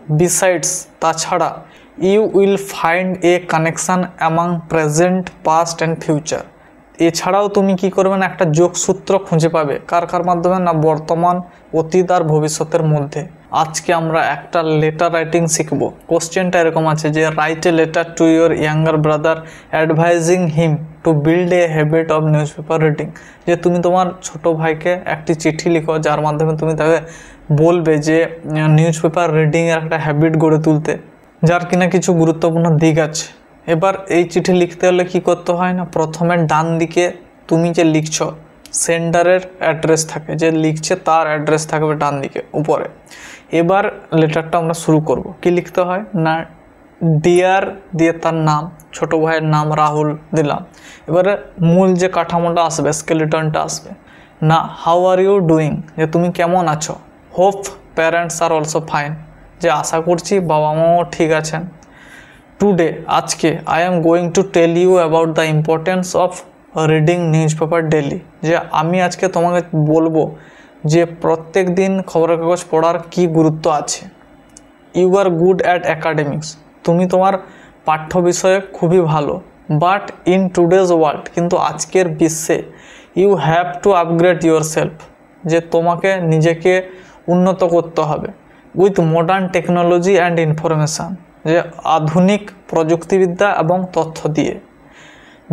Besides তাছাড়া you will find a connection among present past and future. এছাড়াও তুমি কি করবে না একটা যোগসূত্র খুঁজে পাবে কার কার মাধ্যমে না বর্তমান, অতীত আর ভবিষ্যতের মধ্যে। আজকে আমরা একটা লেটার রাইটিং শিখব। কোশ্চেনটা এরকম আছে যে write a letter to your younger brother advising him to build a habit of news paper reading. যে তুমি তোমার ছোট ভাইকে একটি চিঠি লিখো যার মাধ্যমে তুমি তাকে বলবে যে নিউজ পেপার রিডিংয়ের একটা হ্যাবিট গড়ে তুলতে, যার কিনা কিছু গুরুত্বপূর্ণ দিক আছে। এবার এই চিঠি লিখতে হলে কি করতে হয় না, প্রথমে ডান দিকে তুমি যে লিখছো সেন্ডারের অ্যাড্রেস থাকে, যে লিখছে তার অ্যাড্রেস থাকবে ডান দিকে উপরে। এবার লেটারটা আমরা শুরু করব। কি লিখতে হয় না ডিয়ার দিয়ে তার নাম, ছোট ভাইয়ের নাম রাহুল দিলাম। এবারে মূল যে কাঠামোটা আসবে, স্কেলিটনটা আসবে না হাউ আর ইউ ডুইং, যে তুমি কেমন আছো। হোপ প্যারেন্টস আর অলসো ফাইন, যে আশা করছি বাবা মাও ঠিক আছেন। টুডে আজকে I am going to tell you about the importance of reading newspaper daily, যে আমি আজকে তোমাকে বলবো যে প্রত্যেক দিন খবরের কাগজ পড়ার কি গুরুত্ব আছে। You are good at academics, তুমি তোমার পাঠ্য বিষয়ে খুবই ভালো। বাট ইন টুডেজ ওয়ার্ল্ড, কিন্তু আজকের বিশ্বে you have to upgrade yourself, যে তোমাকে নিজেকে উন্নত করতে হবে with modern technology and information, যে আধুনিক প্রযুক্তিবিদ্যা এবং তথ্য দিয়ে।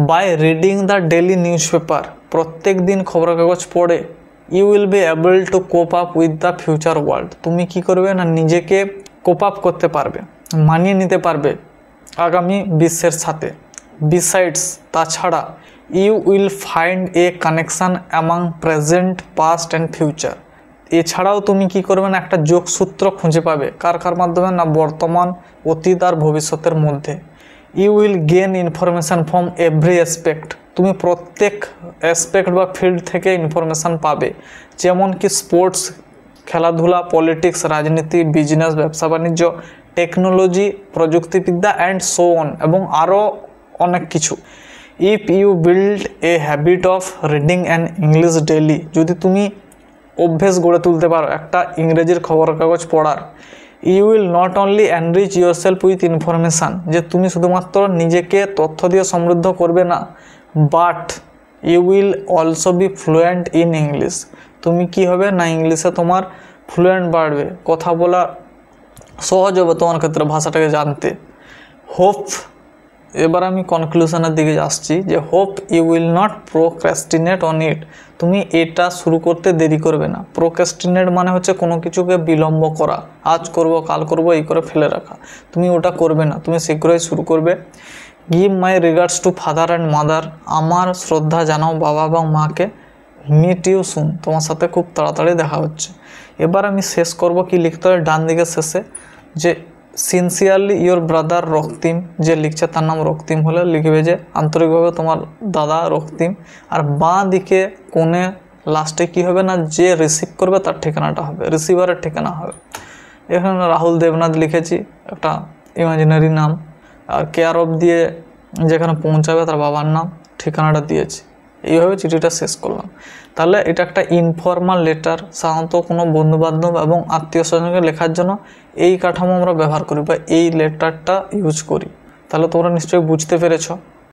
By reading the daily newspaper, প্রত্যেক দিন খবরের কাগজ পড়ে you will be able to cope up with the future world, তুমি কি করবে না নিজেকে কোপ আপ করতে পারবে, মানিয়ে নিতে পারবে আগামী বিশ্বের সাথে। বিসাইডস তাছাড়া you will find a connection among present past and future. এছাড়াও তুমি কি করবে না একটা যোগসূত্র খুঁজে পাবে কার কার মাধ্যমে না বর্তমান, অতীত আর ভবিষ্যতের মধ্যে। You will gain information from every aspect, তুমি প্রত্যেক অ্যাসপেক্ট বা ফিল্ড থেকে ইনফরমেশান পাবে, যেমন কি স্পোর্টস, খেলাধুলা, পলিটিক্স, রাজনীতি, বিজনেস, ব্যবসা বাণিজ্য, টেকনোলজি, প্রযুক্তিবিদ্যা অ্যান্ড সো অন, এবং আরও অনেক কিছু। If you build a habit of reading and English daily, যদি তুমি অভ্যেস গড়ে তুলতে পারো একটা ইংরেজির খবরের কাগজ পড়ার, you will not only enrich yourself with information, যে তুমি শুধুমাত্র নিজেকে তথ্য দিয়ে সমৃদ্ধ করবে না, but you will also be fluent in English, তুমি কি হবে না ইংলিশে তোমার ফ্লুয়েন্ট বাড়বে, কথা বলা সহজ হবে তোমার ক্ষেত্রে ভাষাটাকে জানতে। হোপ, এবার আমি কনক্লুশনের দিকে আসছি, যে hope you will not procrastinate on it, তুমি এটা শুরু করতে দেরি করবে না। প্রোক্রাস্টিনেট মানে হচ্ছে কোনো কিছুকে বিলম্ব করা, আজ করব কাল করব এই করে ফেলে রাখা, তুমি ওটা করবে না, তুমি শীঘ্রই শুরু করবে। Give my regards to father and mother, আমার শ্রদ্ধা জানাও বাবা এবং মাকে। মিট ইউ সুন, তোমার সাথে খুব তাড়াতাড়ি দেখা হচ্ছে। এবার আমি শেষ করব, কি লিখতে হয় ডান দিকে শেষে, যে সিনসিয়ারলি ইয়োর ব্রাদার রক্তিম, যে লিখছে তার নাম রক্তিম হলে লিখবে যে আন্তরিকভাবে তোমার দাদা রক্তিম। আর বাঁ দিকে কোণে লাস্টে কি হবে না, যে রিসিভ করবে তার ঠিকানাটা হবে, রিসিভারের ঠিকানা হবে। এখানে রাহুল দেবনাথ লিখেছি, একটা ইমাজিনারি নাম, আর কেয়ার অফ দিয়ে যেখানে পৌঁছাবে তার বাবার নাম, ঠিকানাটা দিয়েছি। এইভাবে চিঠিটা শেষ করলাম। তাহলে এটা একটা ইনফর্মাল লেটার, সাধারণত কোনো বন্ধুবান্ধব এবং আত্মীয় স্বজনকে লেখার জন্য এই কাঠামো আমরা ব্যবহার করি বা এই লেটারটা ইউজ করি। তাহলে তোমরা নিশ্চয়ই বুঝতে পেরেছ।